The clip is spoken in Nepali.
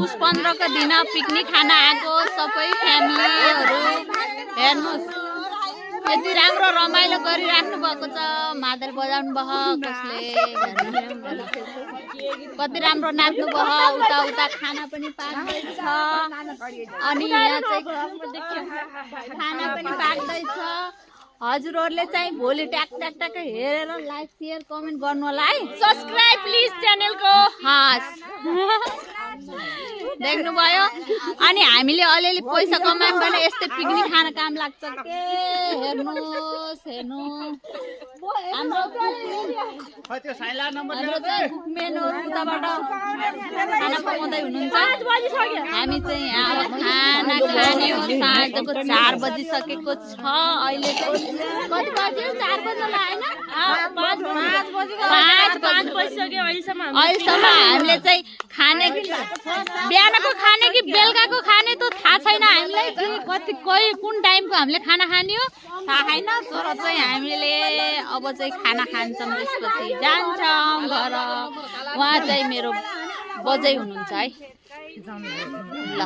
पुस 15 को दिन पिकनिक खान आएको सबै फ्यामिलीहरु हेर्नुस् यति राम्रो रमाइलो गरिराख्नु भएको छ मादल बजाउनु भयो कसले कति राम्रो नाच्नु भयो उता उता खाना पनि पाक्दैछ अनि यहाँ चाहिँ खाना पनि पाक्दैछ हजुरहरुले चाहिँ भोलि ट्याक ट्याक ट्याक हेरेर लाइक शेयर कमेन्ट गर्नु होला है सब्स्क्राइब प्लिज च्यानल को हस् देख्नु भयो अनि हामीले अलिअलि पैसा कमायौं भने यस्तै पिकनिक खान काम लाग्छ के हेर्नुस् हेर्नु हाम्रो मेनहरु उताबाट खाना पकाउँदै हुनुहुन्छ हामी चाहिँ अब खाना खाने हो साँझको 4 बजिसकेको छ अहिले चाहिँ कति बज्यो 4 बज्न हैन 5 बजिसक्यो अहिलेसम्म हामीले चाहिँ खाने बिहानको खाने कि बेलुकाको खाने त थाहा छैन हामीलाई कति कुन टाइमको हामीले खाना खाने हो थाहा छैन तर चाहिँ हामीले अब चाहिँ खाना खान्छौँ त्यसपछि जान्छौँ घर उहाँ चाहिँ मेरो बजै हुनुहुन्छ है ल